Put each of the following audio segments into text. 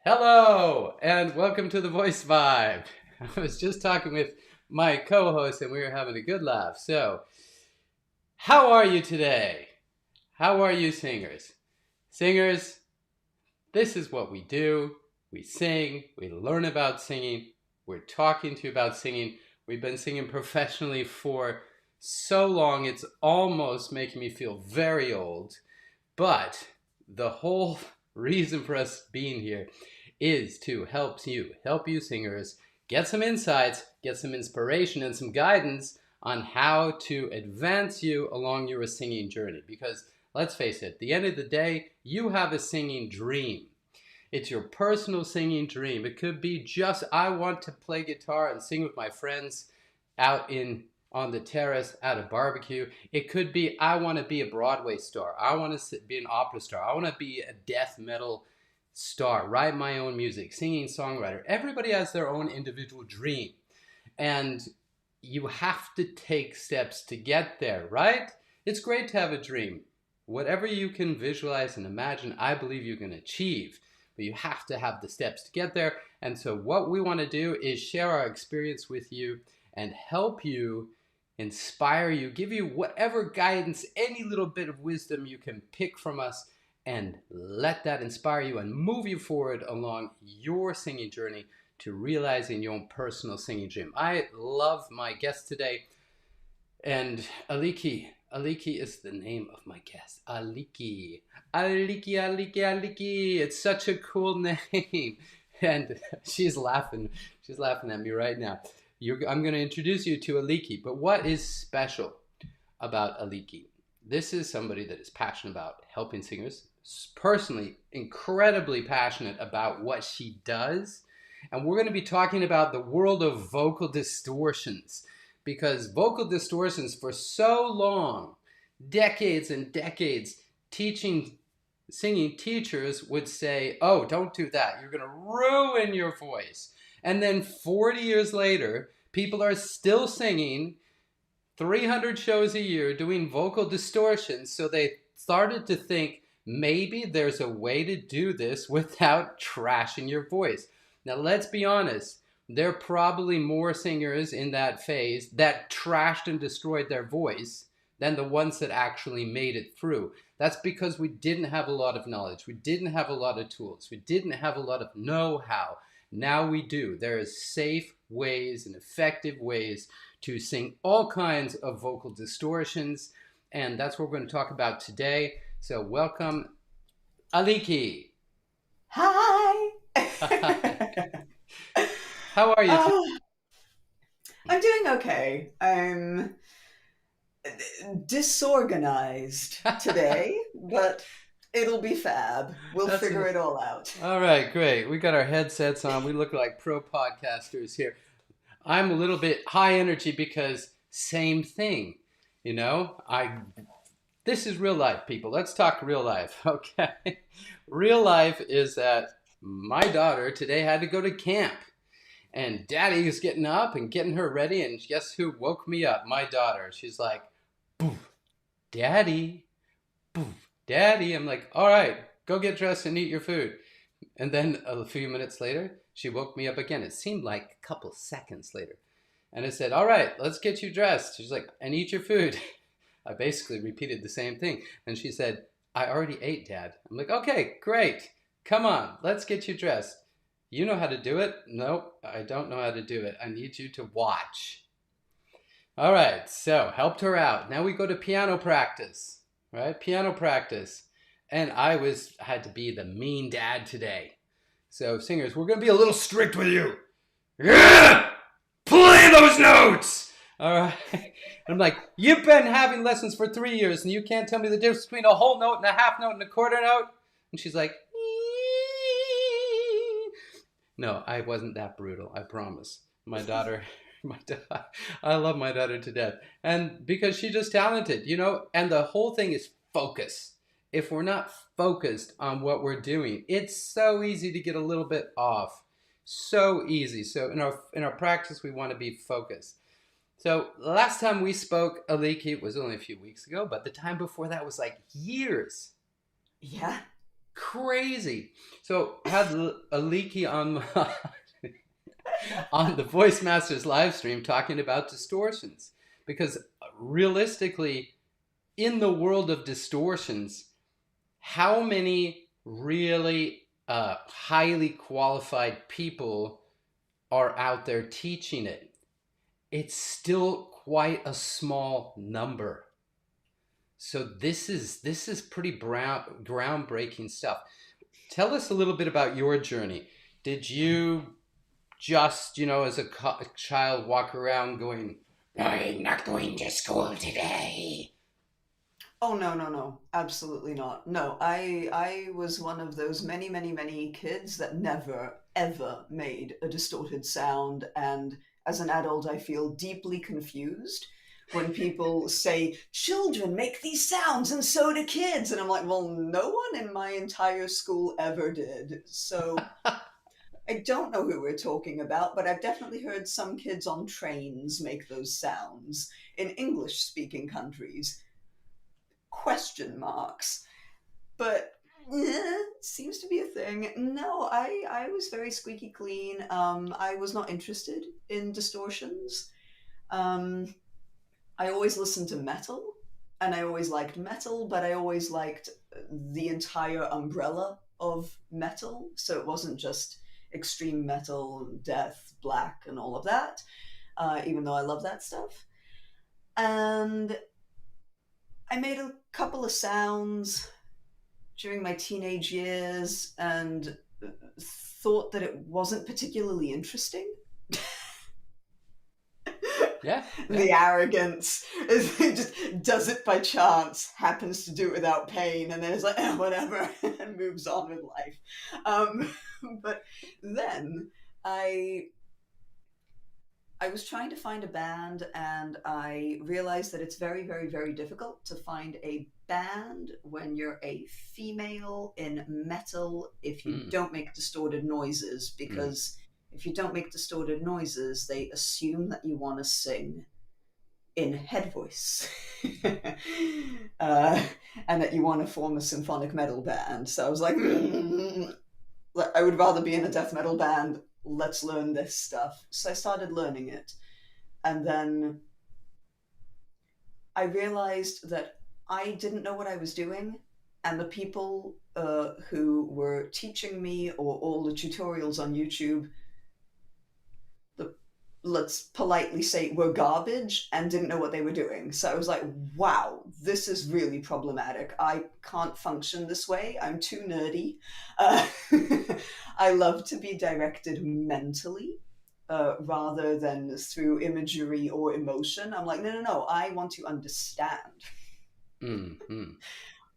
Hello, and welcome to the Voice Vibe. I was just talking with my co-host and we were having a good laugh. So, how are you today? How are you, singers? Singers, this is what we do. We sing, we learn about singing, we're talking to you about singing. We've been singing professionally for so long, it's almost making me feel very old. But the whole reason for us being here is to help you singers, get some insights, get some inspiration and some guidance on how to advance you along your singing journey. Because let's face it, at the end of the day, you have a singing dream. It's your personal singing dream. It could be just, I want to play guitar and sing with my friends out on the terrace at a barbecue. It could be, I want to be a Broadway star. I want to be an opera star. I want to be a death metal star, write my own music, singing songwriter. Everybody has their own individual dream. And you have to take steps to get there, right? It's great to have a dream. Whatever you can visualize and imagine, I believe you can achieve. But you have to have the steps to get there. And so what we want to do is share our experience with you and help you, inspire you, give you whatever guidance, any little bit of wisdom you can pick from us, and let that inspire you and move you forward along your singing journey to realizing your own personal singing dream. I love my guest today, and Aliki is the name of my guest. Aliki. It's such a cool name. And she's laughing at me right now. I'm going to introduce you to Aliki, but what is special about Aliki? This is somebody that is passionate about helping singers, personally incredibly passionate about what she does. And we're going to be talking about the world of vocal distortions, because vocal distortions for so long, decades and decades, singing teachers would say, oh, don't do that. You're going to ruin your voice. And then 40 years later, people are still singing 300 shows a year doing vocal distortions. So they started to think maybe there's a way to do this without trashing your voice. Now, let's be honest. There are probably more singers in that phase that trashed and destroyed their voice than the ones that actually made it through. That's because we didn't have a lot of knowledge. We didn't have a lot of tools. We didn't have a lot of know-how. Now we do. There is safe ways and effective ways to sing all kinds of vocal distortions, and that's what we're going to talk about today. So welcome, Aliki. Hi. How are you today? Oh, I'm doing okay. I'm disorganized today, but it'll be fab. We'll That's figure it all out. all right, great. We got our headsets on. We look like pro podcasters here. I'm a little bit high energy because same thing. You know, this is real life, people. Let's talk real life, okay? Real life is that my daughter today had to go to camp. And daddy was getting up and getting her ready, and guess who woke me up? My daughter. She's like, "Boof, daddy, boof, daddy." I'm like, all right, go get dressed and eat your food. And then a few minutes later, she woke me up again. It seemed like a couple seconds later. And I said, all right, let's get you dressed. She's like, and eat your food. I basically repeated the same thing. And she said, I already ate, Dad. I'm like, okay, great. Come on, let's get you dressed. You know how to do it? Nope, I don't know how to do it. I need you to watch. All right, so helped her out. Now we go to piano practice, right? Piano practice. And I had to be the mean dad today. So singers, we're going to be a little strict with you. Yeah! Play those notes! All right. I'm like, you've been having lessons for 3 years and you can't tell me the difference between a whole note and a half note and a quarter note? And she's like, no, I wasn't that brutal, I promise. My daughter, I love my daughter to death. And because she's just talented, you know, and the whole thing is focus. If we're not focused on what we're doing, it's so easy to get a little bit off. So easy. So in our practice, we want to be focused. So last time we spoke, Aliki, was only a few weeks ago, but the time before that was like years. Yeah. crazy. So I had Aliki on on the Voice Masters live stream talking about distortions because realistically, in the world of distortions, how many really highly qualified people are out there teaching it? It's still quite a small number. So this is pretty groundbreaking stuff. Tell us a little bit about your journey. Did you just, as a child, walk around going, "I'm not going to school today"? Oh no, no, no. Absolutely not. No, I was one of those many, many, many kids that never ever made a distorted sound, and as an adult I feel deeply confused when people say children make these sounds and so do kids, and I'm like, well, no one in my entire school ever did. So I don't know who we're talking about, but I've definitely heard some kids on trains make those sounds in English speaking countries. Question marks. But seems to be a thing. No, I was very squeaky clean. I was not interested in distortions. Um, I always listened to metal, and I always liked metal, but I always liked the entire umbrella of metal. So it wasn't just extreme metal, death, black, and all of that. Even though I love that stuff. And I made a couple of sounds during my teenage years and thought that it wasn't particularly interesting. Yeah, yeah. The arrogance is he just does it by chance, happens to do it without pain, and then it's like, whatever, and moves on with life. Um, but then I I was trying to find a band, and I realized that it's very, very, very difficult to find a band when you're a female in metal if you Mm, don't make distorted noises, mm. because if you don't make distorted noises, they assume that you want to sing in head voice. uh, and that you want to form a symphonic metal band. So I was like, I would rather be in a death metal band. Let's learn this stuff. So I started learning it. And then I realized that I didn't know what I was doing. And the people who were teaching me, or all the tutorials on YouTube, the let's politely say, were garbage and didn't know what they were doing. So I was like, wow, this is really problematic. I can't function this way. I'm too nerdy. Uh, I love to be directed mentally rather than through imagery or emotion. I'm like, no, no, no. I want to understand Mm, mm.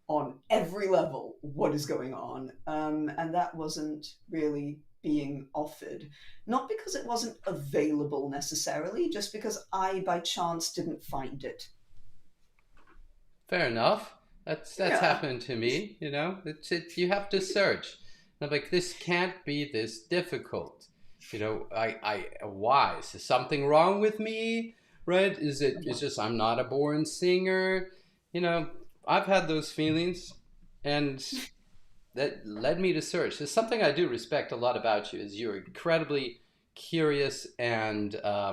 on every level what is going on. And that wasn't really being offered. Not because it wasn't available necessarily, just because I, by chance, didn't find it. Fair enough. That's Yeah. happened to me. You have to search. I'm like, this can't be this difficult. Why? Is there something wrong with me? Right? It's just I'm not a born singer. You know, I've had those feelings, and that led me to search. There's something I do respect a lot about you is you're incredibly curious and I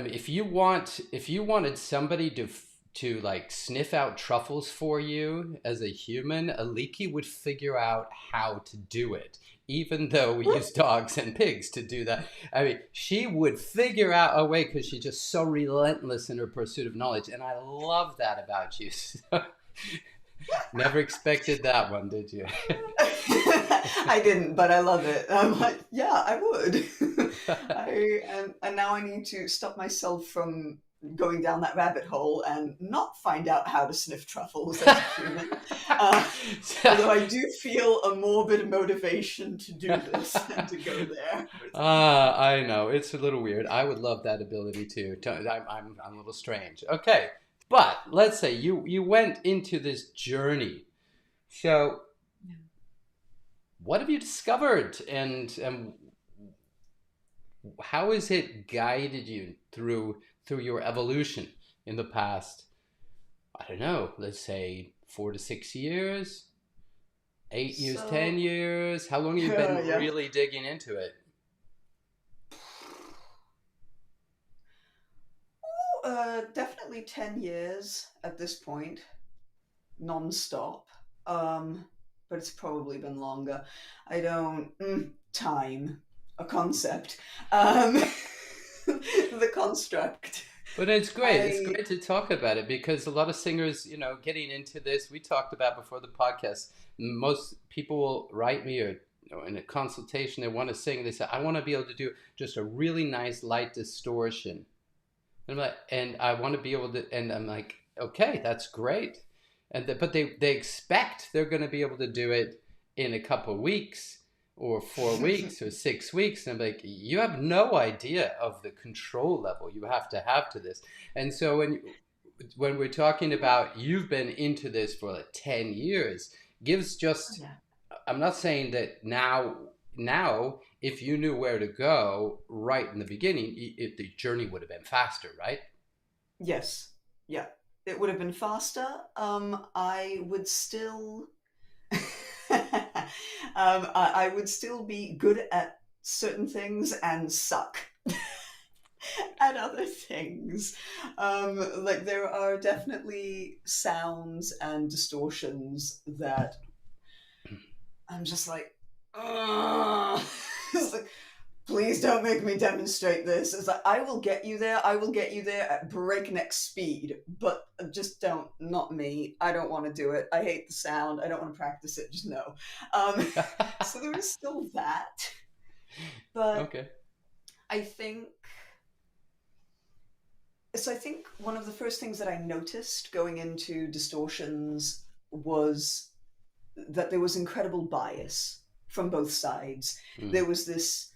mean, if you wanted somebody to like sniff out truffles for you as a human, Aliki would figure out how to do it. Even though we use dogs and pigs to do that, I mean, she would figure out a way because she's just so relentless in her pursuit of knowledge, and I love that about you. Never expected that one, did you? I didn't, but I love it. I'm like, yeah, I would. And now I need to stop myself from going down that rabbit hole and not find out how to sniff truffles as a human. Uh, Although I do feel a morbid motivation to do this and to go there. I know it's a little weird. I would love that ability too. I'm a little strange. Okay, but let's say you went into this journey. So what have you discovered, and how has it guided you through your evolution in the past? I don't know. Let's say 4 to 6 years, 8 years, So, 10 years? How long have you been yeah. really digging into it? Definitely 10 years at this point, non-stop. Um, but it's probably been longer. I don't... time. A concept. Um, the construct. But it's great. It's I... great to talk about it because a lot of singers, getting into this, we talked about before the podcast. Most people will write me, or in a consultation, they want to sing. They say, I want to be able to do just a really nice light distortion. And I'm like, and I want to be able to, and I'm like, okay, that's great. But they expect they're going to be able to do it in a couple of weeks or 4 weeks or 6 weeks. And I'm like, you have no idea of the control level you have to this. And so when we're talking about you've been into this for like 10 years, gives just, Yeah. I'm not saying that now if you knew where to go right in the beginning, the journey would have been faster, right? Yes. Yeah. It would have been faster. I would still I would still be good at certain things and suck at other things. Like there are definitely sounds and distortions that I'm just like, ugh. It's like, please don't make me demonstrate this. It's like, I will get you there. I will get you there at breakneck speed, but just don't, not me. I don't want to do it. I hate the sound. I don't want to practice it. Just no. Um, so there is still that. But Okay. I think, so I think one of the first things that I noticed going into distortions was that there was incredible bias from both sides. Mm. There was this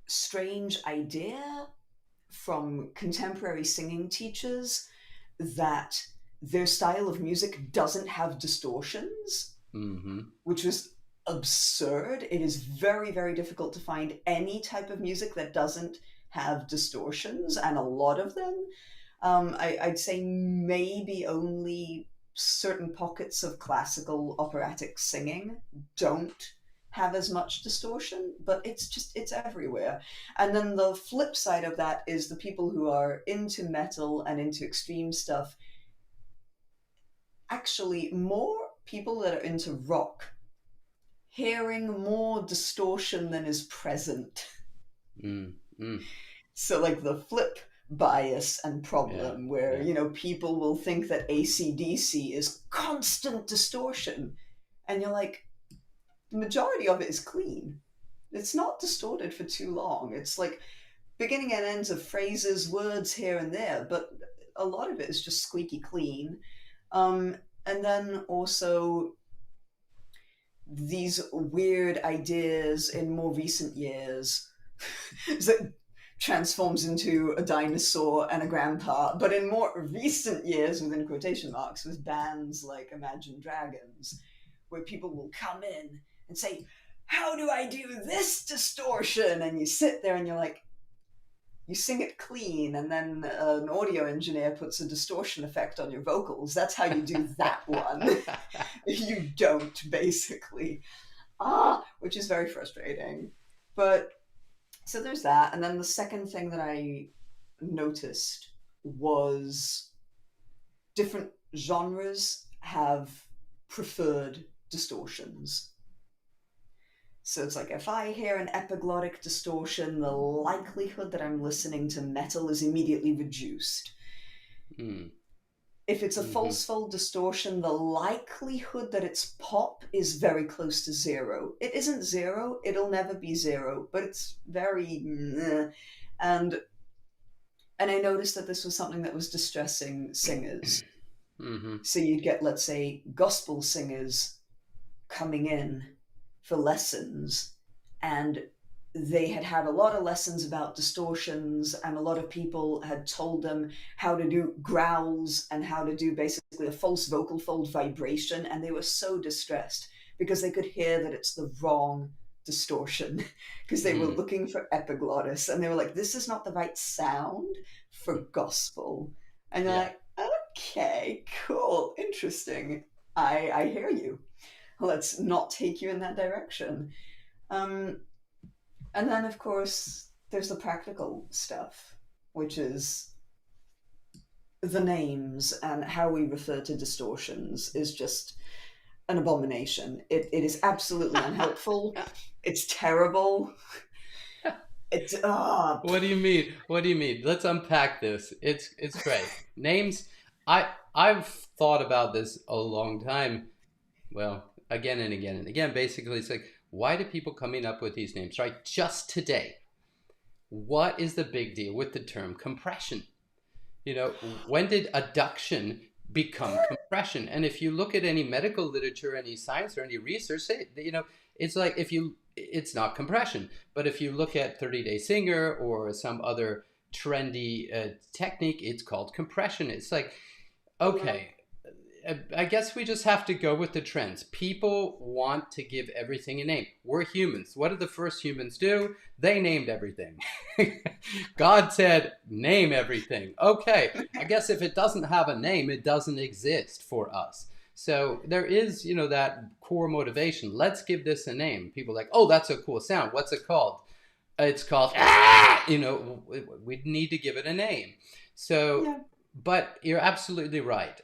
strange idea from contemporary singing teachers that their style of music doesn't have distortions, Mm-hmm. which was absurd. It is very, very difficult to find any type of music that doesn't have distortions, and a lot of them. I'd say maybe only certain pockets of classical operatic singing don't have as much distortion, but it's everywhere. And then the flip side of that is the people who are into metal and into extreme stuff, actually more people that are into rock, hearing more distortion than is present. Mm. Mm. So like the flip bias and Yeah. problem where, Yeah. people will think that AC/DC is constant distortion. And you're like, the majority of it is clean. It's not distorted for too long. It's like beginning and ends of phrases, words here and there, but a lot of it is just squeaky clean. And then also these weird ideas in more recent years that transforms into a dinosaur and a grandpa, but in more recent years, within quotation marks, with bands like Imagine Dragons, where people will come in and say, how do I do this distortion? And you sit there and you're like, you sing it clean, and then an audio engineer puts a distortion effect on your vocals. That's how you do that one. You don't, basically. Which is very frustrating. But so there's that. And then the second thing that I noticed was different genres have preferred distortions. So it's like if I hear an epiglottic distortion, the likelihood that I'm listening to metal is immediately reduced. Mm. If it's a Mm-hmm. false fold distortion, the likelihood that it's pop is very close to zero. It isn't zero, it'll never be zero, but it's very and I noticed that this was something that was distressing singers. Mm-hmm. So you'd get, let's say, gospel singers coming in for lessons, and they had had a lot of lessons about distortions, and a lot of people had told them how to do growls and how to do basically a false vocal fold vibration, and they were so distressed because they could hear that it's the wrong distortion because they were looking for epiglottis, and they were like, this is not the right sound for gospel. And you're like, Okay, cool, interesting. I hear you. Let's not take you in that direction. Um, and then, of course, there's the practical stuff, which is the names and how we refer to distortions is just an abomination. It is absolutely unhelpful. It's terrible. It's What do you mean? What do you mean? Let's unpack this. It's great. Names. I've thought about this a long time. Well, again and again and again. Basically, it's like, why do people coming up with these names? Right? Just today, what is the big deal with the term compression? You know, when did adduction become compression? And if you look at any medical literature, any science, or any research, you know, it's like it's not compression. But if you look at 30-Day Singer or some other trendy technique, it's called compression. It's like, okay, I guess we just have to go with the trends. People want to give everything a name. We're humans. What did the first humans do? They named everything. God said, name everything. Okay, I guess if it doesn't have a name, it doesn't exist for us. So there is, you know, that core motivation. Let's give this a name. People are like, oh, that's a cool sound. What's it called? It's called, ah! You know, we need to give it a name. So, yeah. but you're absolutely right.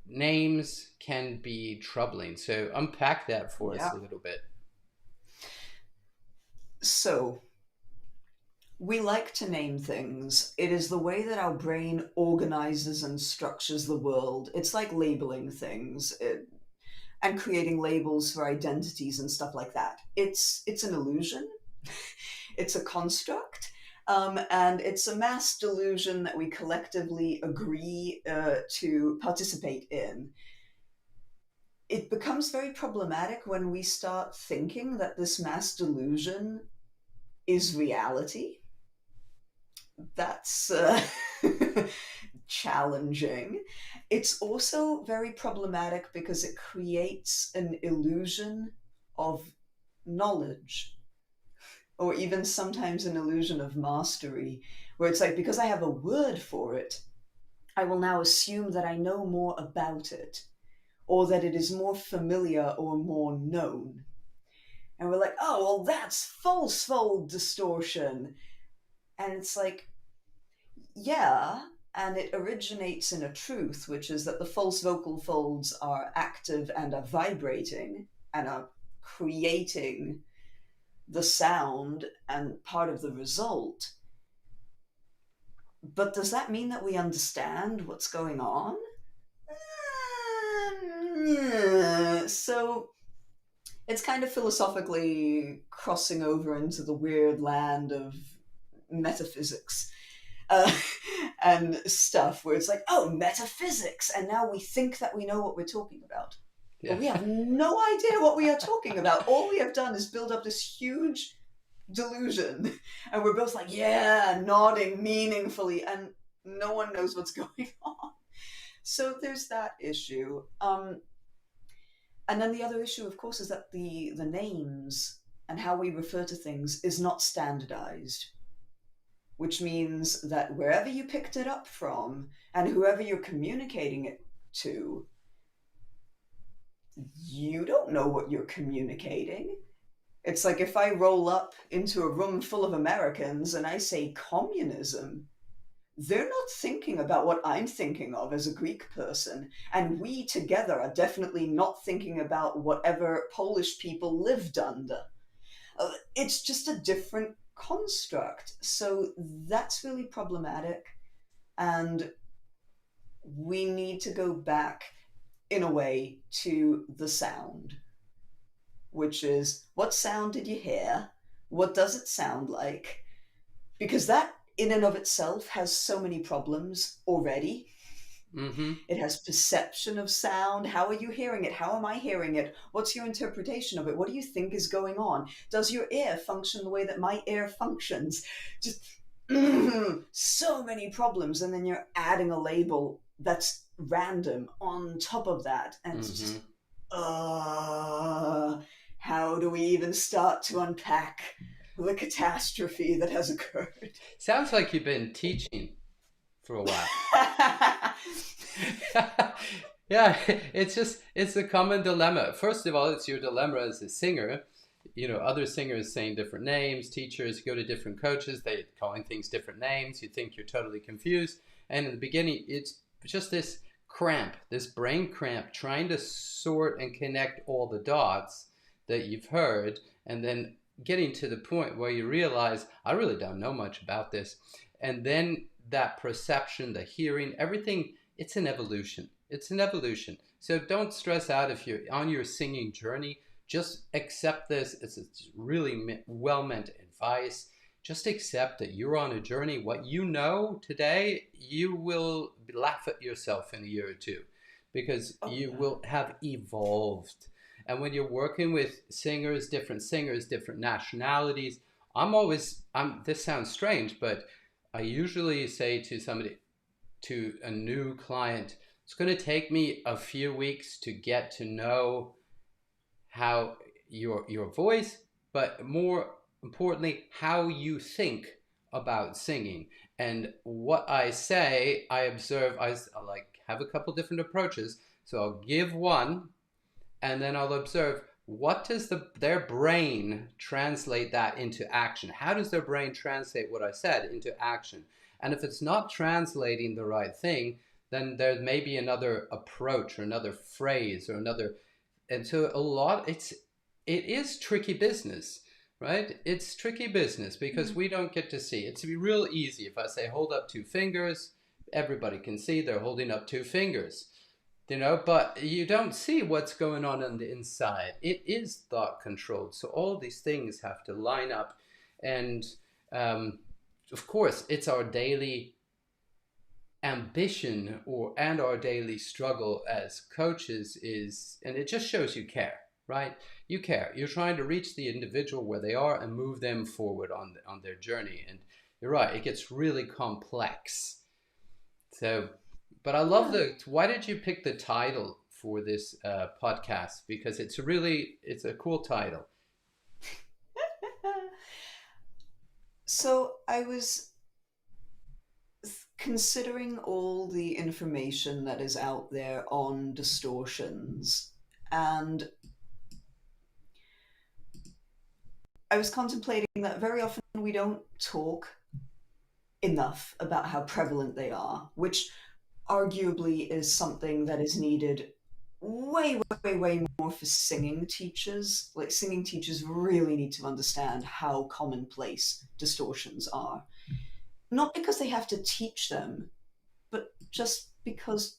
Names can be troubling. So unpack that for us Yeah. a little bit. So we like to name things. It is the way that our brain organizes and structures the world. It's like labeling things and creating labels for identities and stuff like that. It's an illusion. It's a construct. And it's a mass delusion that we collectively agree to participate in. It becomes very problematic when we start thinking that this mass delusion is reality. That's challenging. It's also very problematic because it creates an illusion of knowledge, or even sometimes an illusion of mastery, where it's like, because I have a word for it, I will now assume that I know more about it, or that it is more familiar or more known. And we're like, oh, well, that's false fold distortion. And it's like, yeah, and it originates in a truth, which is that the false vocal folds are active and are vibrating and are creating the sound and part of the result. But does that mean that we understand what's going on? So it's kind of philosophically crossing over into the weird land of metaphysics uh, and stuff, where it's like, oh, metaphysics, and now we think that we know what we're talking about. Yeah. But we have no idea what we are talking about. All we have done is build up this huge delusion, and we're both like, yeah, nodding meaningfully, and no one knows what's going on. So there's that issue. And then the other issue, of course, is that the names and how we refer to things is not standardized, which means that wherever you picked it up from and whoever you're communicating it to, you don't know what you're communicating. It's like if I roll up into a room full of Americans and I say communism, they're not thinking about what I'm thinking of as a Greek person. And we together are definitely not thinking about whatever Polish people lived under. It's just a different construct. So that's really problematic. And we need to go back, in a way, to the sound, which is, what sound did you hear? What does it sound like? Because that in and of itself has so many problems already. Mm-hmm. It has perception of sound. How are you hearing it? How am I hearing it? What's your interpretation of it? What do you think is going on? Does your ear function the way that my ear functions? Just so many problems. And then you're adding a label that's random on top of that. And it's just, how do we even start to unpack the catastrophe that has occurred? Sounds like you've been teaching for a while. Yeah, it's a common dilemma. First of all, it's your dilemma as a singer. You know, other singers saying different names, teachers go to different coaches, they calling things different names. You think you're totally confused. And in the beginning, it's just this cramp, this brain cramp, trying to sort and connect all the dots that you've heard, and then getting to the point where you realize, I really don't know much about this. And then that perception, the hearing, everything, it's an evolution. It's an evolution. So don't stress out if you're on your singing journey. Just accept this. It's really well meant advice. Just accept that you're on a journey. What you know today, you will laugh at yourself in a year or two because Oh, you yeah. will have evolved. And when you're working with singers, different nationalities, this sounds strange, but I usually say to somebody, to a new client, it's going to take me a few weeks to get to know how your voice, but more importantly, how you think about singing. And what I say, I observe, I like have a couple different approaches. So I'll give one, and then I'll observe what does their brain translate that into action. How does their brain translate what I said into action? And if it's not translating the right thing, then there may be another approach or another phrase or another. And so it is tricky business, right? It's tricky business because Mm. we don't get to see. It's be real easy if I say hold up two fingers, everybody can see they're holding up two fingers, but you don't see what's going on the inside. It is thought controlled, so all these things have to line up. And um, of course it's our daily ambition and our daily struggle as coaches is, and it just shows you care, right? You care, you're trying to reach the individual where they are and move them forward on their journey. And you're right, it gets really complex. So, but I love Yeah. the. Why did you pick the title for this podcast? Because it's a cool title. So I was considering all the information that is out there on distortions, and I was contemplating that very often we don't talk enough about how prevalent they are, which arguably is something that is needed way, way, way more for singing teachers. Like, singing teachers really need to understand how commonplace distortions are. Not because they have to teach them, but just because.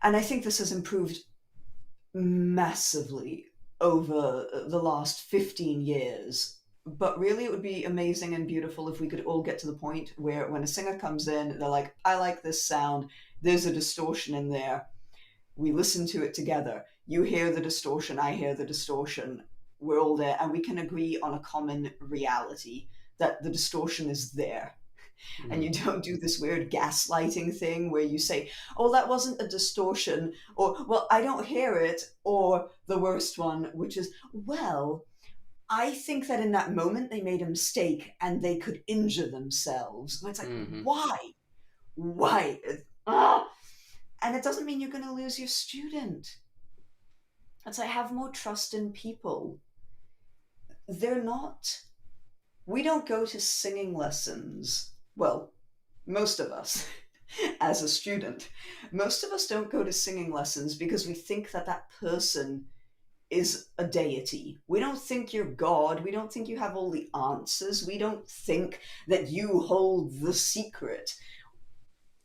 And I think this has improved massively over the last 15 years. But really, it would be amazing and beautiful if we could all get to the point where when a singer comes in, they're like, I like this sound, there's a distortion in there. We listen to it together. You hear the distortion, I hear the distortion. We're all there, and we can agree on a common reality that the distortion is there. And you Mm, don't do this weird gaslighting thing where you say, oh, that wasn't a distortion, or, well, I don't hear it, or the worst one, which is, well, I think that in that moment they made a mistake and they could injure themselves. And it's like, hmm. why? Why? Ah! And it doesn't mean you're going to lose your student. It's like, have more trust in people. They're not, we don't go to singing lessons. Well, most of us, as a student, most of us don't go to singing lessons because we think that that person is a deity. We don't think you're God. We don't think you have all the answers. We don't think that you hold the secret.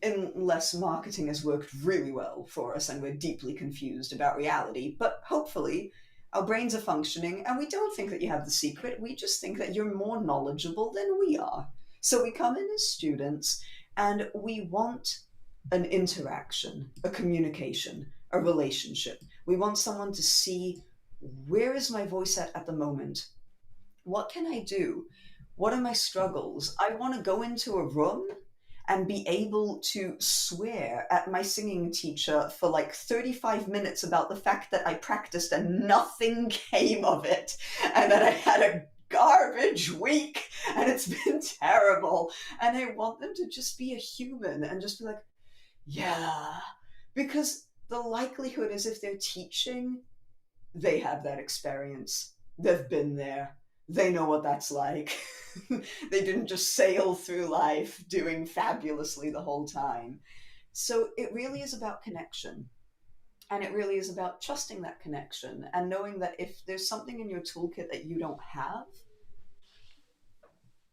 Unless marketing has worked really well for us and we're deeply confused about reality. But hopefully, our brains are functioning and we don't think that you have the secret. We just think that you're more knowledgeable than we are. So we come in as students and we want an interaction, a communication, a relationship. We want someone to see, where is my voice at the moment? What can I do? What are my struggles? I want to go into a room and be able to swear at my singing teacher for like 35 minutes about the fact that I practiced and nothing came of it, and that I had a garbage week and it's been terrible. And I want them to just be a human and just be like, yeah, because the likelihood is if they're teaching, they have that experience. They've been there. They know what that's like. They didn't just sail through life doing fabulously the whole time. So it really is about connection. And it really is about trusting that connection and knowing that if there's something in your toolkit that you don't have,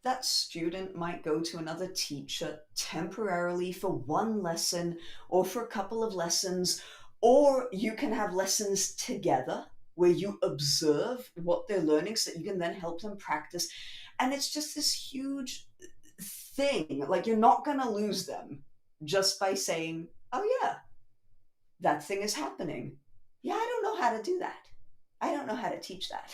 that student might go to another teacher temporarily for one lesson or for a couple of lessons, or you can have lessons together where you observe what they're learning so that you can then help them practice. And it's just this huge thing. Like, you're not going to lose them just by saying, oh, yeah, that thing is happening. Yeah, I don't know how to do that. I don't know how to teach that.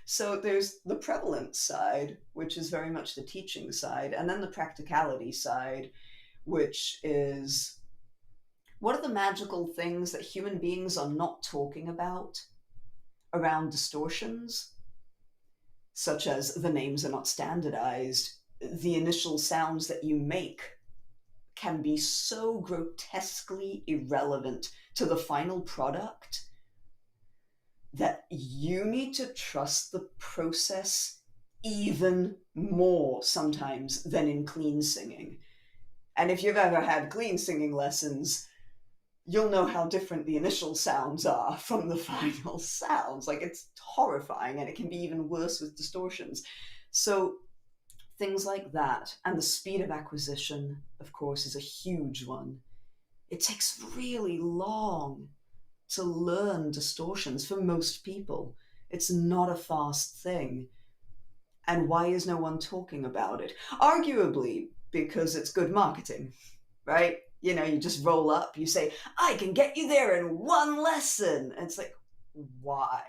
So there's the prevalence side, which is very much the teaching side, and then the practicality side, which is what are the magical things that human beings are not talking about around distortions, such as the names are not standardized, the initial sounds that you make can be so grotesquely irrelevant to the final product that you need to trust the process even more sometimes than in clean singing. And if you've ever had clean singing lessons, you'll know how different the initial sounds are from the final sounds. Like, it's horrifying, and it can be even worse with distortions. So things like that, and the speed of acquisition, of course, is a huge one. It takes really long to learn distortions for most people. It's not a fast thing. And why is no one talking about it? Arguably, because it's good marketing, right? You know, you just roll up, you say, I can get you there in one lesson. And it's like, why?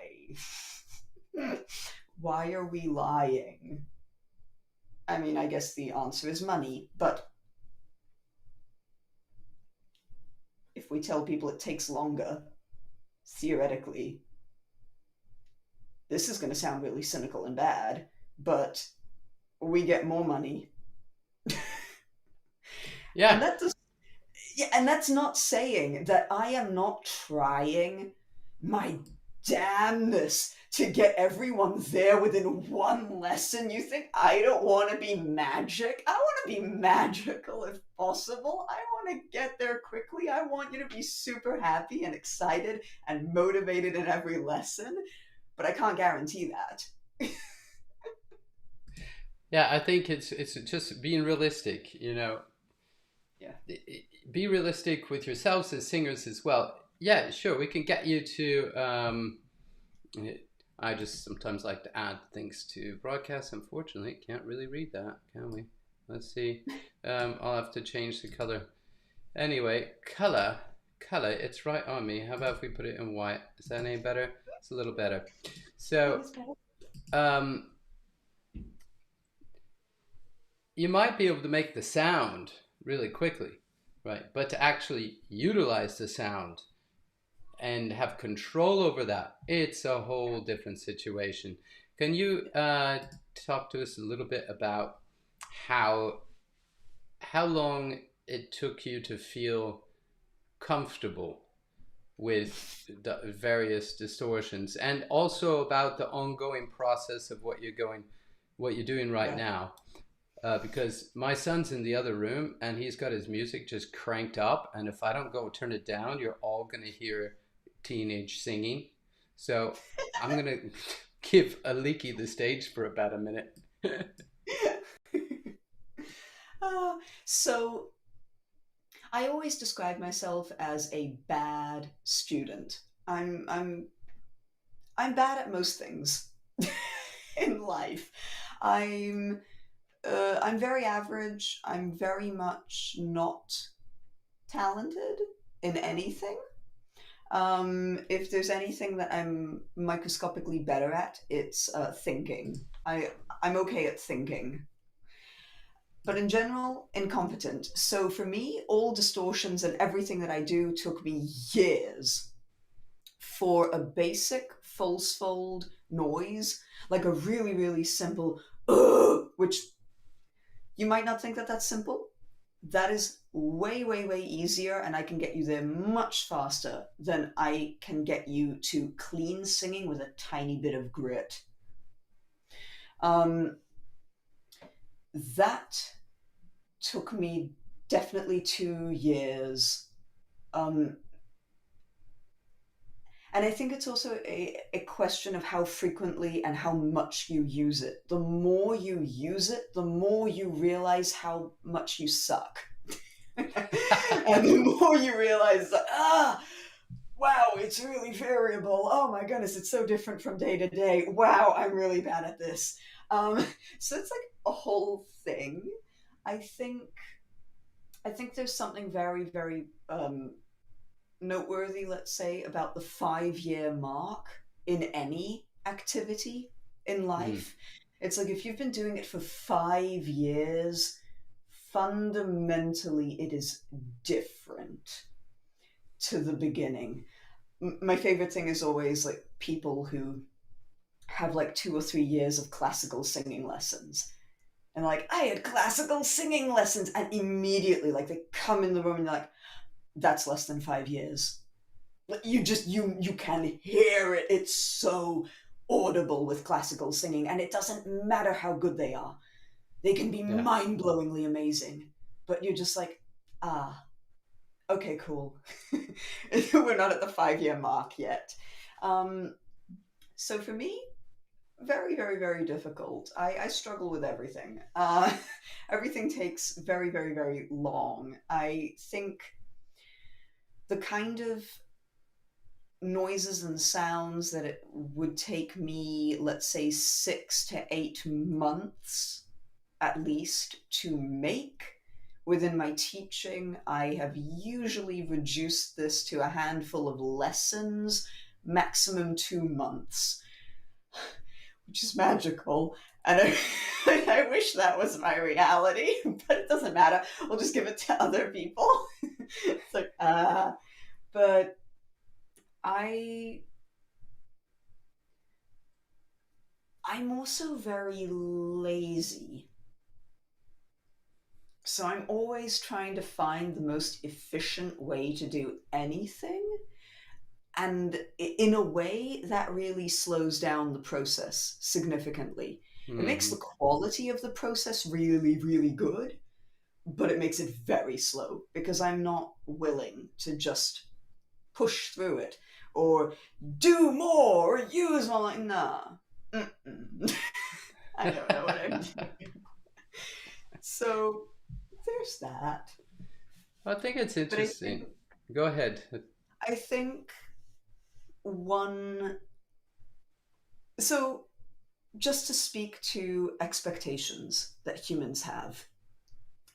Why are we lying? I mean, I guess the answer is money, but if we tell people it takes longer, theoretically, this is going to sound really cynical and bad, but we get more money. Yeah. And that does, yeah, and that's not saying that I am not trying my damnness to get everyone there within one lesson. You think I don't want to be magic? I want to be magical if possible. I want to get there quickly. I want you to be super happy and excited and motivated in every lesson, but I can't guarantee that. Yeah, I think it's just being realistic, you know. Yeah. Be realistic with yourselves as singers as well. Yeah, sure, we can get you to I just sometimes like to add things to broadcasts. Unfortunately, can't really read that, can we? Let's see. I'll have to change the color. Anyway, color, it's right on me. How about if we put it in white? Is that any better? It's a little better. So, you might be able to make the sound really quickly, right? But to actually utilize the sound and have control over that, it's a whole different situation. Can you talk to us a little bit about how long it took you to feel comfortable with the various distortions, and also about the ongoing process of what you're doing right now? Because my son's in the other room and he's got his music just cranked up, and if I don't go turn it down, you're all gonna hear teenage singing. So I'm gonna give Aliki the stage for about a minute. So I always describe myself as a bad student. I'm bad at most things in life. I'm very average. I'm very much not talented in anything. If there's anything that I'm microscopically better at, it's thinking. I'm okay at thinking, but in general, incompetent. So for me, all distortions and everything that I do took me years for a basic false fold noise, like a really, really simple, which you might not think that that's simple, that is way, way, way easier, and I can get you there much faster than I can get you to clean singing with a tiny bit of grit. Um, that took me definitely 2 years. Um, and I think it's also a question of how frequently and how much you use it. The more you use it, the more you realize how much you suck. And the more you realize, wow, it's really variable. Oh my goodness, it's so different from day to day. Wow, I'm really bad at this. Um, so it's like a whole thing. I think I think there's something very, very noteworthy, let's say, about the 5 year mark in any activity in Mm. life. It's like if you've been doing it for 5 years, fundamentally it is different to the beginning. My favorite thing is always like people who have like 2 or 3 years of classical singing lessons. And like, I had classical singing lessons. And immediately, like, they come in the room and you're like, that's less than 5 years. You can hear it. It's so audible with classical singing. And it doesn't matter how good they are, they can be Yeah. mind blowingly amazing. But you're just like, ah, okay, cool. We're not at the 5 year mark yet. Um, so for me, very, very, very difficult. I struggle with everything. Everything takes very, very, very long. I think the kind of noises and sounds that it would take me, let's say, 6 to 8 months at least to make within my teaching, I have usually reduced this to a handful of lessons, maximum 2 months, which is magical. And I wish that was my reality, but it doesn't matter. We'll just give it to other people. It's like, but I I'm also very lazy. So I'm always trying to find the most efficient way to do anything. And in a way, that really slows down the process significantly. It makes the Hmm. quality of the process really, really good, but it makes it very slow because I'm not willing to just push through it or do more or use more. Like, nah, I don't know what I'm doing. So there's that. I think it's But interesting. Go ahead. I think one, so just to speak to expectations that humans have,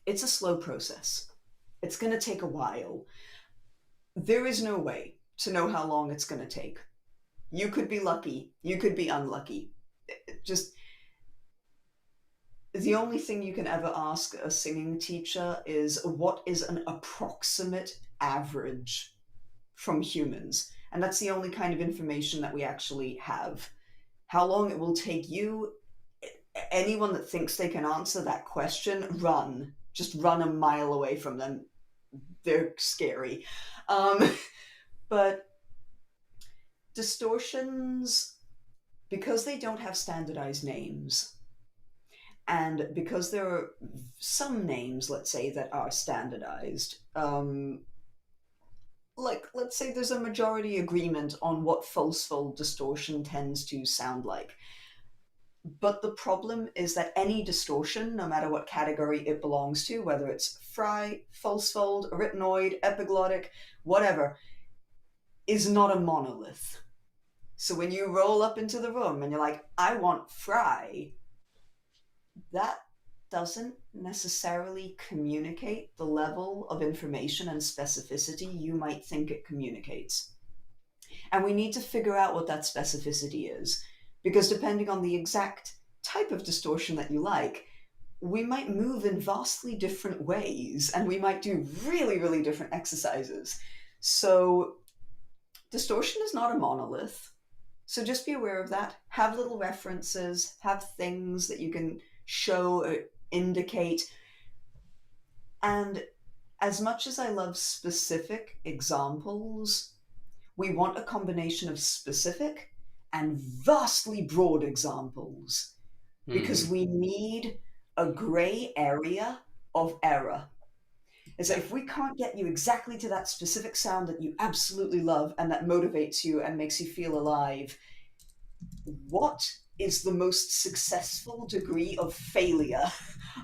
it's a slow process. It's going to take a while. There is no way to know how long it's going to take. You could be lucky, you could be unlucky. Just the only thing you can ever ask a singing teacher is what is an approximate average from humans? And that's the only kind of information that we actually have. How long it will take you, anyone that thinks they can answer that question, run. Just run a mile away from them. They're scary. Um, but distortions, because they don't have standardized names, and because there are some names, let's say, that are standardized, like let's say there's a majority agreement on what false fold distortion tends to sound like. But the problem is that any distortion, no matter what category it belongs to, whether it's fry, false fold, arytenoid, epiglottic, whatever, is not a monolith. So when you roll up into the room and you're like, I want fry, that doesn't necessarily communicate the level of information and specificity you might think it communicates. And we need to figure out what that specificity is, because depending on the exact type of distortion that you like, we might move in vastly different ways and we might do really, really different exercises. So, distortion is not a monolith. So, just be aware of that. Have little references, have things that you can show or indicate. And as much as I love specific examples, we want a combination of specific and vastly broad examples because Hmm. we need a gray area of error. Is that Yeah. if we can't get you exactly to that specific sound that you absolutely love and that motivates you and makes you feel alive, what is the most successful degree of failure?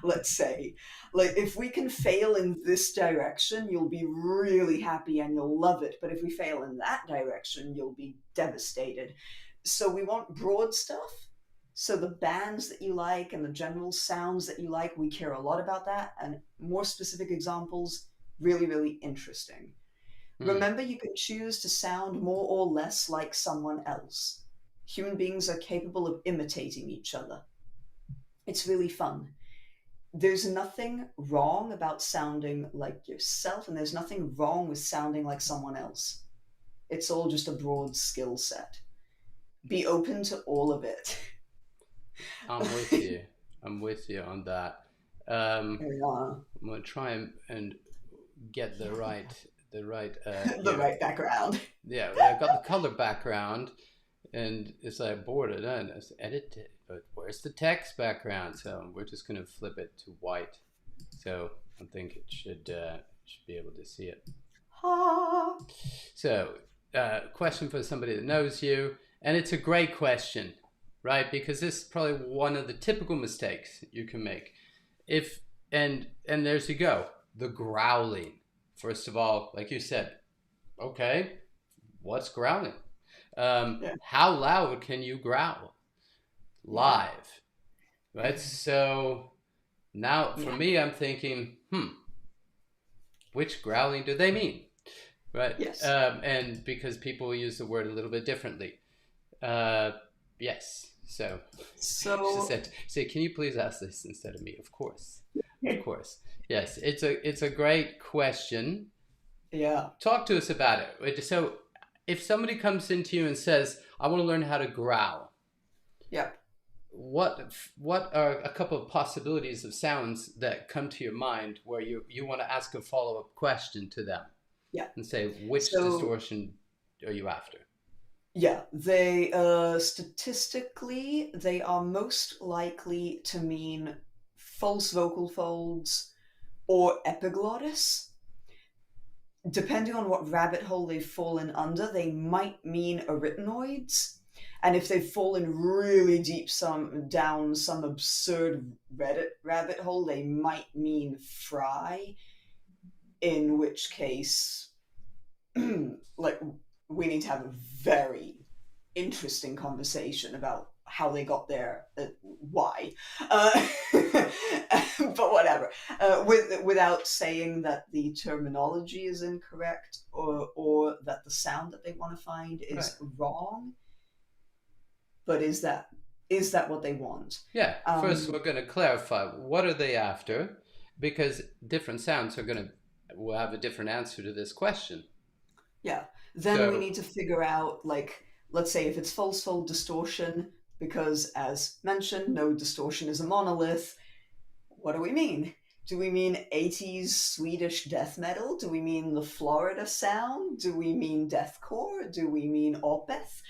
Let's say, like, if we can fail in this direction, you'll be really happy and you'll love it, but if we fail in that direction, you'll be devastated. So we want broad stuff, so the bands that you like and the general sounds that you like, we care a lot about that, and more specific examples, really, really interesting. Hmm. Remember, you can choose to sound more or less like someone else. Human beings are capable of imitating each other. It's really fun. There's nothing wrong about sounding like yourself, and there's nothing wrong with sounding like someone else. It's all just a broad skill set. Be open to all of it. I'm with you. I'm with you on that. Um, Yeah. I'm gonna try and get the right The right background. yeah, I got the color background, and it's like boarded and it's edited, but where's the text background? So we're just gonna flip it to white. So I think it should be able to see it. Ha. So question for somebody that knows you, and it's a great question, right? Because this is probably one of the typical mistakes you can make. If and there's you go, the growling. First of all, like you said, okay, what's growling? Yeah. How loud can you growl Yeah. live? Right. So now for Yeah. me, I'm thinking, which growling do they mean? Right. Yes. And because people use the word a little bit differently. Uh, yes. So she So, said, "Say, can you please ask this instead of me?" Of course, of course. Yes, it's a great question. yeah. Talk to us about it. So, if somebody comes into you and says, "I want to learn how to growl," Yeah. what are a couple of possibilities of sounds that come to your mind where you want to ask a follow up question to them Yeah. and say, which So, distortion are you after? yeah, they statistically they are most likely to mean false vocal folds or epiglottis. Depending on what rabbit hole they've fallen under, they might mean arytenoids. And if they've fallen really deep down some absurd Reddit rabbit hole, they might mean fry, in which case like we need to have a very interesting conversation about how they got there, why. But whatever. Without saying that the terminology is incorrect or that the sound that they want to find Right. is wrong, but is that what they want? Yeah. First, Um, we're going to clarify what are they after, because different sounds will have a different answer to this question. Yeah. Then we So, need to figure out, like, let's say if it's false fold distortion, because as mentioned, no distortion is a monolith. What do we mean? Do we mean 80s Swedish death metal? Do we mean the Florida sound? Do we mean deathcore? Do we mean Opeth?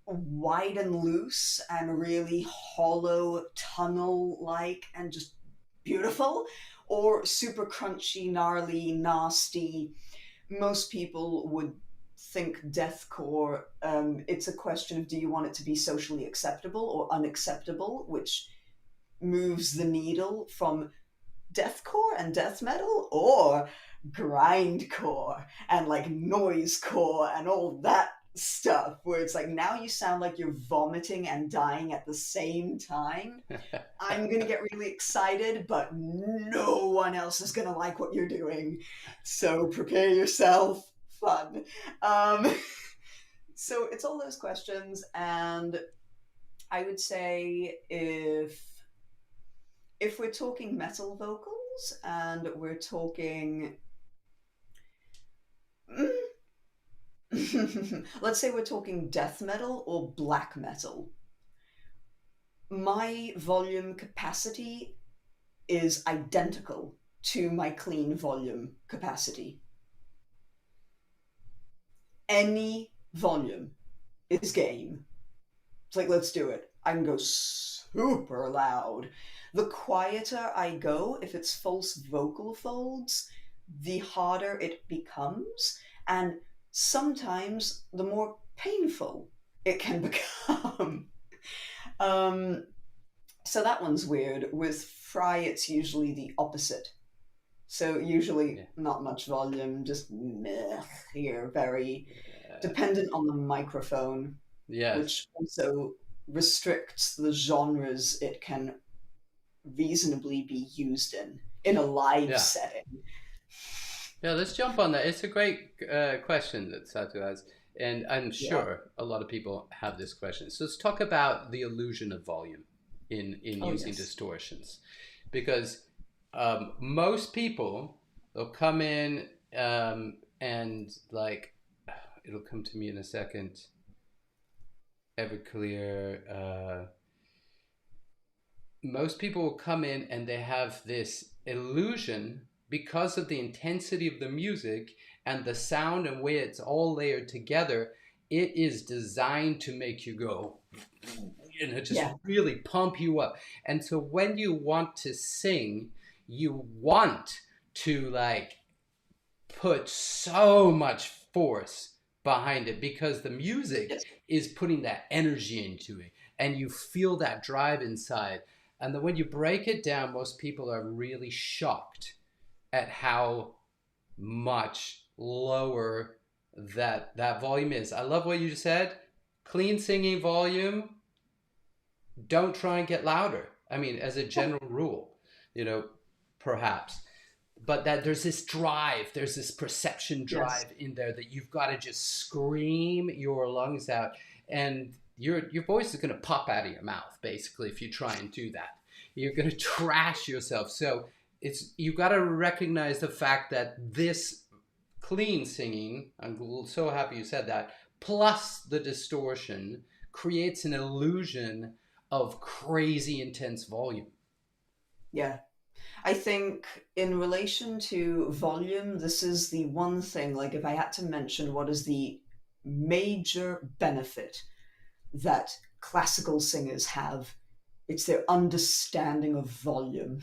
Wide and loose and really hollow, tunnel like, and just beautiful? Or super crunchy, gnarly, nasty? Most people would think deathcore. It's a question of, do you want it to be socially acceptable or unacceptable, which moves the needle from deathcore and death metal, or grindcore and like noisecore and all that stuff, where it's like now you sound like you're vomiting and dying at the same time. I'm gonna get really excited, but no one else is gonna like what you're doing. So prepare yourself. Fun. Um, so it's all those questions, and I would say if we're talking metal vocals and we're talking, let's say we're talking death metal or black metal, my volume capacity is identical to my clean volume capacity. Any volume is game. It's like, let's do it. I can go super loud. The quieter I go, if it's false vocal folds, the harder it becomes. And sometimes the more painful it can become. um, so that one's weird. With Fry, it's usually the opposite. So usually Yeah. not much volume, just meh here, very Yeah. dependent on the microphone, Yes. which also restricts the genres it can reasonably be used in a live Yeah. setting. Yeah, let's jump on that. It's a great question that Satu has, and I'm Yeah. sure a lot of people have this question. So let's talk about the illusion of volume in Oh using yes. distortions, because most people will come in and like it'll come to me in a second. Everclear. Most people will come in and they have this illusion because of the intensity of the music and the sound and way it's all layered together. It is designed to make you go, just Yeah. really pump you up. And so when you want to sing, you want to like put so much force behind it because the music Yes. is putting that energy into it and you feel that drive inside. And then when you break it down, most people are really shocked at how much lower that volume is. I love what you said. Clean singing volume, don't try and get louder. I mean, as a general rule, you know, perhaps. But that there's this drive, there's this perception Yes. drive in there that you've got to just scream your lungs out, and your voice is going to pop out of your mouth basically if you try and do that. You're going to trash yourself. So it's you've got to recognize the fact that this clean singing, I'm so happy you said that, plus the distortion creates an illusion of crazy intense volume. Yeah. I think in relation to volume, this is the one thing, like if I had to mention what is the major benefit that classical singers have, it's their understanding of volume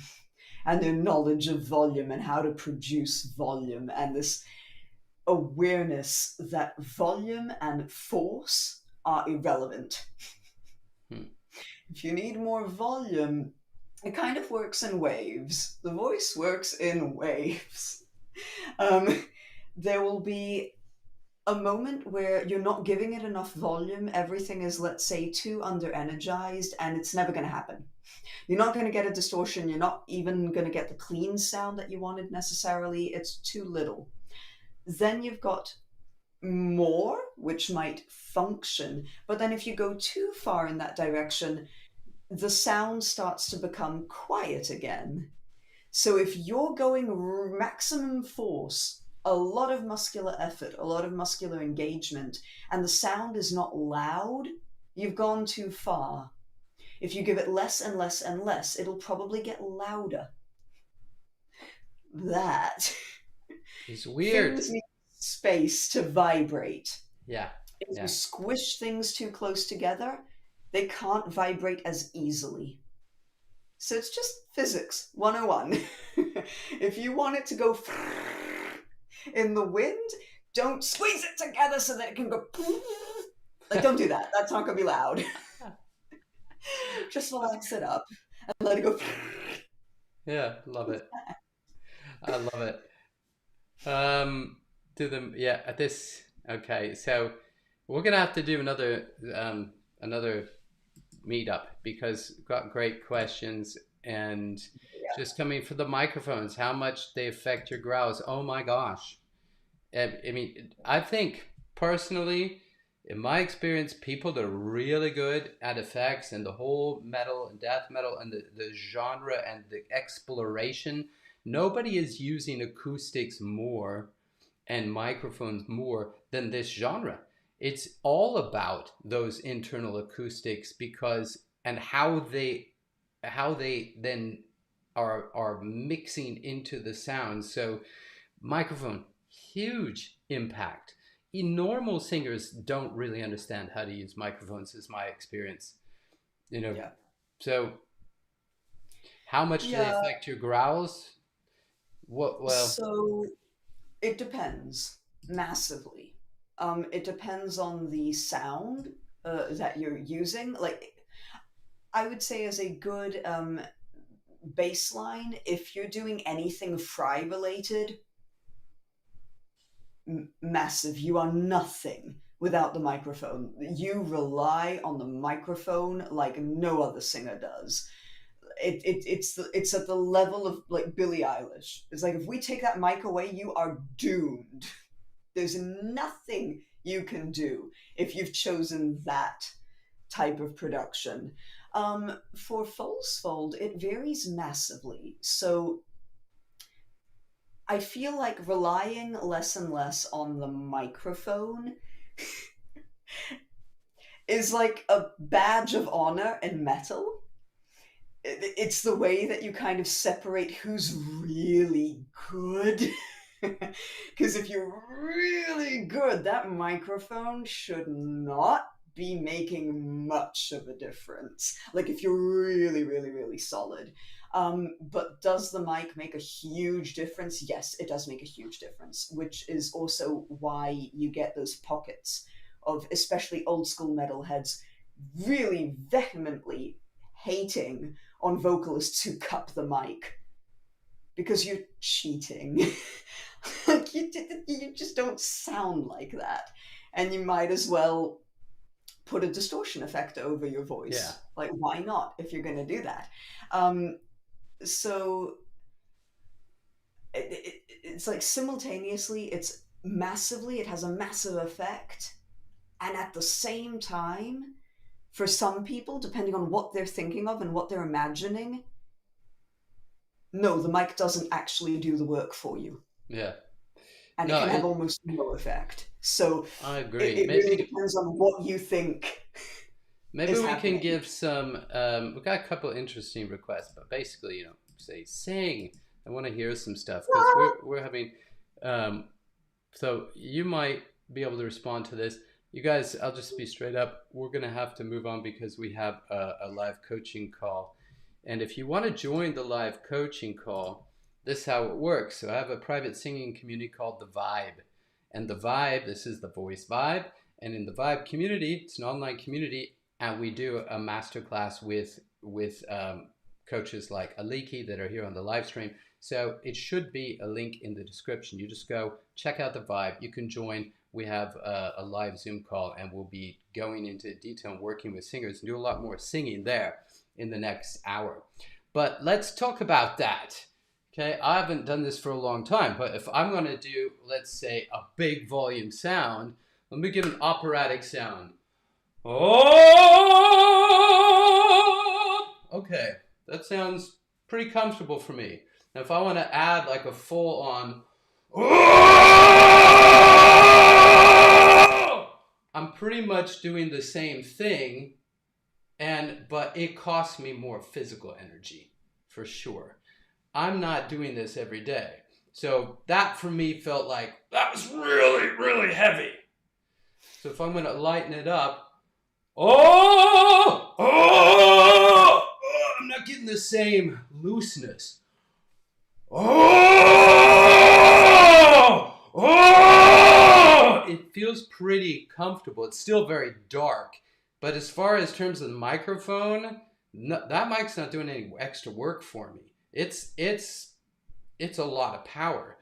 and their knowledge of volume and how to produce volume and this awareness that volume and force are irrelevant. Hmm. If you need more volume, it kind of works in waves. The voice works in waves. Um, there will be a moment where you're not giving it enough volume. Everything is, let's say, too under energized, and it's never going to happen. You're not going to get a distortion. You're not even going to get the clean sound that you wanted necessarily. It's too little. Then you've got more, which might function. But then if you go too far in that direction, the sound starts to become quiet again. So if you're going maximum force, a lot of muscular effort, a lot of muscular engagement, and the sound is not loud, you've gone too far. If you give it less and less and less, it'll probably get louder. That It's weird. things need space to vibrate. Yeah, If you yeah. squish things too close together, they can't vibrate as easily. So it's just physics 101. If you want it to go in the wind, don't squeeze it together so that it can go. Like, don't do that. That's not going to be loud. Just relax it up and let it go. Yeah, love it. I love it. Um, do them. Yeah, at this. Okay, so we're gonna have to do another meetup because we've got great questions and Yeah. just coming for the microphones, how much they affect your growls. Oh my gosh. I mean, I think personally, in my experience, people that are really good at effects and the whole metal and death metal and the genre and the exploration, nobody is using acoustics more and microphones more than this genre. It's all about those internal acoustics because and how they then are mixing into the sound. So microphone, huge impact. Normal singers don't really understand how to use microphones, is my experience. You know, Yeah. so how much do they Yeah. affect your growls? What? Well, So it depends massively. It depends on the sound that you're using. Like, I would say, as a good baseline, if you're doing anything fry related, massive. You are nothing without the microphone. You rely on the microphone like no other singer does. It's at the level of like Billie Eilish. It's like, if we take that mic away, you are doomed. There's nothing you can do if you've chosen that type of production. For false fold, it varies massively. So I feel like relying less and less on the microphone is like a badge of honor in metal. It's the way that you kind of separate who's really good. Because if you're really good, that microphone should not be making much of a difference. Like, if you're really, really, really solid. But does the mic make a huge difference? Yes, it does make a huge difference, which is also why you get those pockets of especially old school metalheads really vehemently hating on vocalists who cup the mic, because you're cheating. Like, you just don't sound like that. And you might as well put a distortion effect over your yeah. voice. Like, why not, if you're going to do that? Um, so it's like, simultaneously, it has a massive effect. And at the same time, for some people, depending on what they're thinking of and what they're imagining, no, the mic doesn't actually do the work for you. Yeah. And it No, can have almost no effect. So I it, agree. it really depends on what you think Maybe is we can happening. give some. We've got a couple interesting requests, but basically, say sing. I want to hear some stuff because we're having. Um, so you might be able to respond to this. You guys, I'll just be straight up. We're gonna have to move on because we have a live coaching call, and if you want to join the live coaching call, this is how it works. So I have a private singing community called the Vibe, and the Vibe. This is the Voice Vibe, and in the Vibe community, it's an online community, and we do a masterclass with coaches like Aliki that are here on the live stream. So it should be a link in the description. You just go check out the Vibe. You can join. We have a live Zoom call, and we'll be going into detail and working with singers and do a lot more singing there in the next hour. But let's talk about that. Okay, I haven't done this for a long time, but if I'm going to do, let's say, a big volume sound, let me give an operatic sound. Oh, okay, that sounds pretty comfortable for me. Now, if I want to add like a full on, I'm pretty much doing the same thing, but it costs me more physical energy for sure. I'm not doing this every day. So that for me felt like that was really, really heavy. So if I'm going to lighten it up, I'm not getting the same looseness. It feels pretty comfortable. It's still very dark. But as far as terms of the microphone, no, that mic's not doing any extra work for me. It's a lot of power.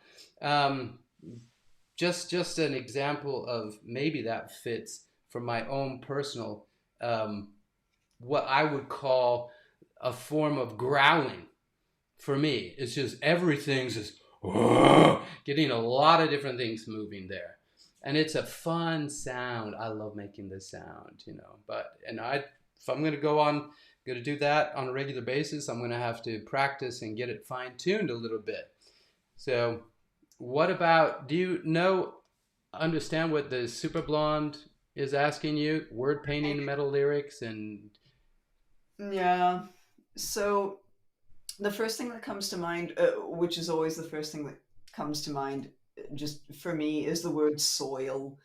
Just an example of maybe that fits from my own personal, what I would call a form of growling. For me, it's just everything's just getting a lot of different things moving there, and it's a fun sound. I love making this sound, But if I'm going to do that on a regular basis, I'm going to have to practice and get it fine tuned a little bit. So, what about? Do you understand what the Super Blonde is asking you? Word painting, metal lyrics, and Yeah. So The first thing that comes to mind, which is always the first thing that comes to mind, just for me, is the word soil.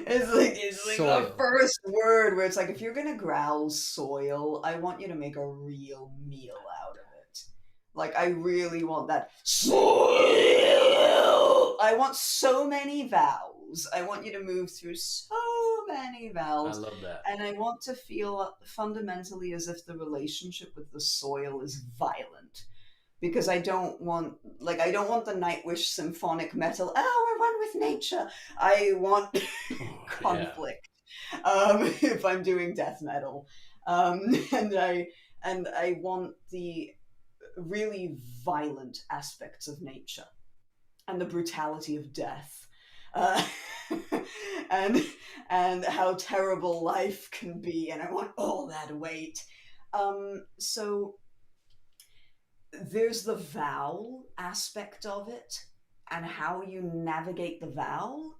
It's like the Soil. first word where it's like, if you're gonna growl soil, I want you to make a real meal out of it. Like, I really want that soil. I want so many vowels. I want you to move through so many I vowels, love that. and I want to feel fundamentally as if the relationship with the soil is violent, because I don't want the Nightwish symphonic metal. Oh, we're one with nature. I want Oh, yeah. conflict. If I'm doing death metal, and I want the really violent aspects of nature and the brutality of death. Uh, and how terrible life can be, and I want all that weight. So there's the vowel aspect of it and how you navigate the vowel.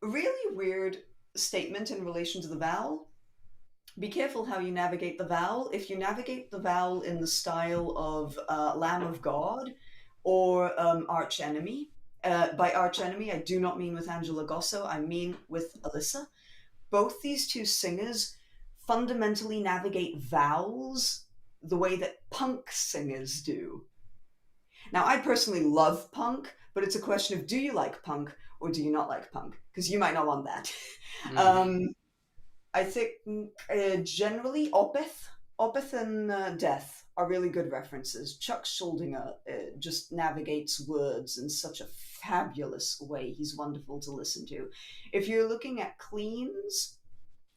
Really weird statement in relation to the vowel. Be careful how you navigate the vowel. If you navigate the vowel in the style of Lamb of God or Arch Enemy, by Arch Enemy, I do not mean with Angela Gosso, I mean with Alyssa. Both these two singers fundamentally navigate vowels the way that punk singers do. Now, I personally love punk, but it's a question of, do you like punk or do you not like punk? Because you might not want that. Hmm. um, I think generally Opeth and Death are really good references. Chuck Schuldiner just navigates words in such a fabulous way. He's wonderful to listen to. If you're looking at cleans,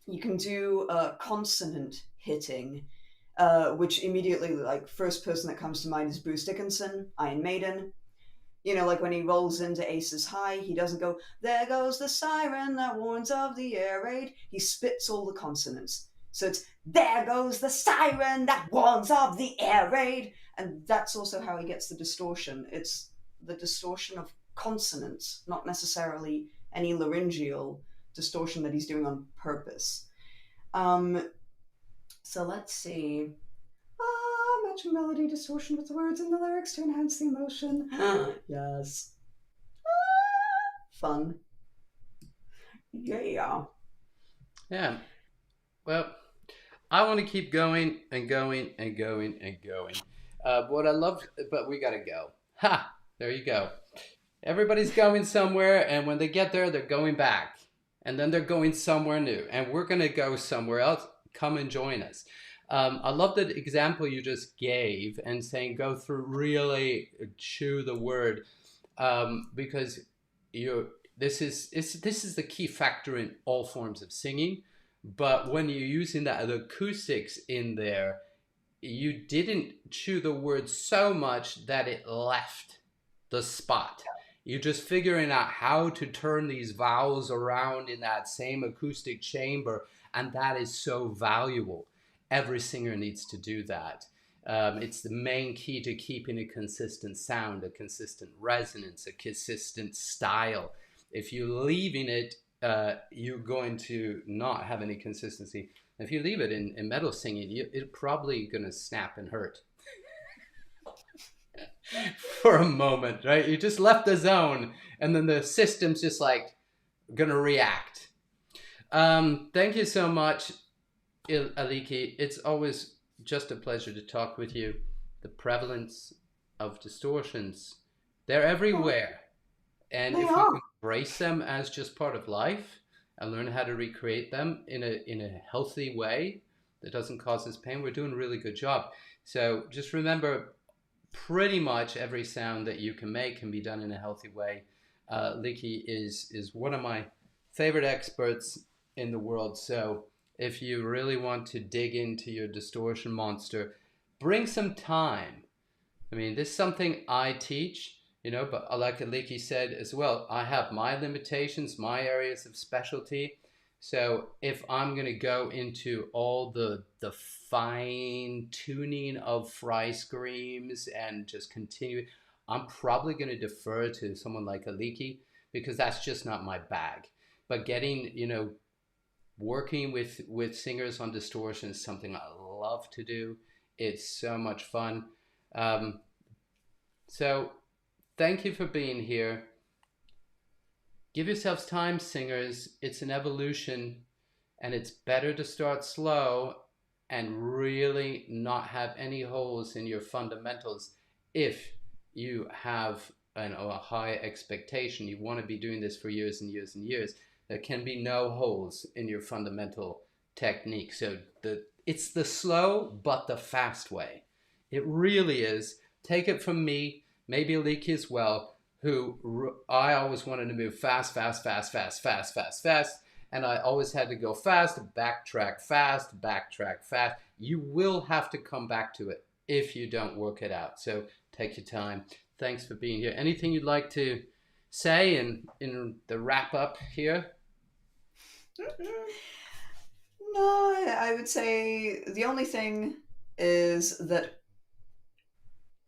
you can do consonant hitting, which immediately, like, first person that comes to mind is Bruce Dickinson, Iron Maiden. You know, like when he rolls into Aces High, he doesn't go, there goes the siren that warns of the air raid. He spits all the consonants. So it's, there goes the siren that warns of the air raid. And that's also how he gets the distortion. It's the distortion of consonants, not necessarily any laryngeal distortion that he's doing on purpose. Um, so let's see. Matching melody distortion with the words in the lyrics to enhance the emotion. Yes. Fun. Yeah. Yeah. Well, I want to keep going and going and going and going. What I love, but we gotta go. Ha! There you go. Everybody's going somewhere, and when they get there, they're going back, and then they're going somewhere new, and we're gonna go somewhere else. Come and join us. I love the example you just gave and saying go through really chew the word, because you this is the key factor in all forms of singing. But when you're using that the acoustics in there, you didn't chew the word so much that it left the spot. You're just figuring out how to turn these vowels around in that same acoustic chamber, and that is so valuable. Every singer needs to do that. It's the main key to keeping a consistent sound, a consistent resonance, a consistent style. If you're leaving it, you're going to not have any consistency. If you leave it in metal singing, it's probably going to snap and hurt for a moment, right? You just left the zone, and then the system's just like going to react. Thank you so much, Aliki. It's always just a pleasure to talk with you. The prevalence of distortions, they're Oh, everywhere. And they if we are. can embrace them as just part of life and learn how to recreate them in a healthy way that doesn't cause us pain, we're doing a really good job. So just remember, pretty much every sound that you can make can be done in a healthy way. Liki is one of my favorite experts in the world. So if you really want to dig into your distortion monster, bring some time. I mean, this is something I teach, but like Aliki said as well, I have my limitations, my areas of specialty. So if I'm going to go into all the fine tuning of fry screams and just continue, I'm probably going to defer to someone like Aliki because that's just not my bag. But getting, working with singers on Distortion is something I love to do. It's so much fun. Um, so thank you for being here. Give yourselves time, singers. It's an evolution, and it's better to start slow and really not have any holes in your fundamentals if you have a high expectation. You want to be doing this for years and years and years. There can be no holes in your fundamental technique. So it's the slow but the fast way. It really is. Take it from me, maybe Aliki as well, who I always wanted to move fast, fast, fast, fast, fast, fast, fast. And I always had to go fast, backtrack fast, backtrack fast. You will have to come back to it if you don't work it out. So take your time. Thanks for being here. Anything you'd like to say in the wrap up here? No, I would say the only thing is that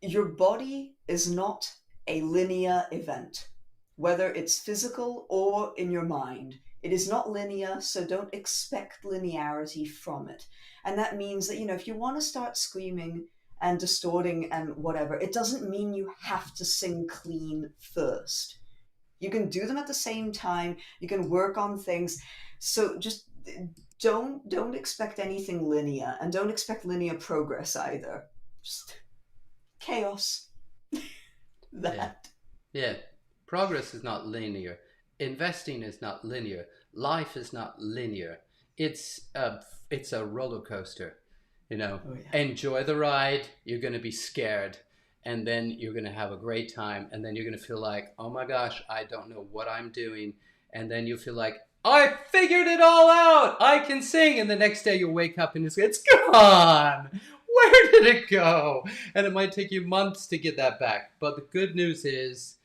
your body is not a linear event, whether it's physical or in your mind. It is not linear, so don't expect linearity from it. And that means that, if you want to start screaming and distorting and whatever, it doesn't mean you have to sing clean first. You can do them at the same time. You can work on things. So just don't expect anything linear, and don't expect linear progress either. Just chaos. That. Yeah. Progress is not linear. Investing is not linear. Life is not linear. It's a roller coaster. Oh, yeah. Enjoy the ride. You're going to be scared, and then you're going to have a great time, and then you're going to feel like, oh my gosh, I don't know what I'm doing, and then you feel like, I figured it all out. I can sing, and the next day you wake up and it's gone. Where did it go? And it might take you months to get that back. But the good news is,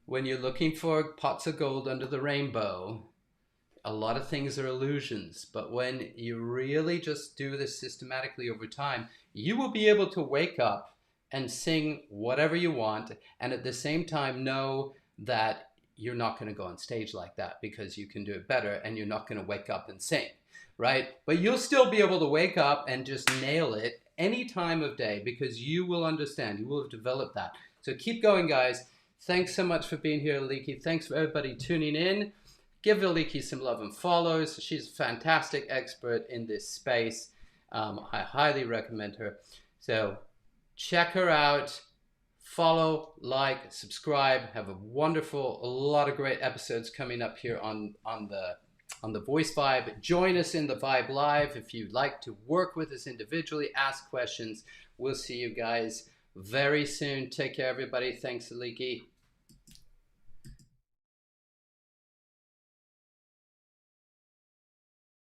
when you're looking for pots of gold under the rainbow, a lot of things are illusions. But when you really just do this systematically over time, you will be able to wake up and sing whatever you want, and at the same time know that you're not going to go on stage like that because you can do it better, and you're not going to wake up and sing, right? But you'll still be able to wake up and just nail it any time of day because you will understand. You will have developed that. So keep going, guys. Thanks so much for being here, Aliki. Thanks for everybody tuning in. Give Aliki some love and follows. She's a fantastic expert in this space. I highly recommend her. So check her out. Follow, like, subscribe. Have a lot of great episodes coming up here on the Voice Vibe. Join us in the Vibe Live if you'd like to work with us individually, ask questions. We'll see you guys very soon. Take care, everybody. Thanks, Aliki.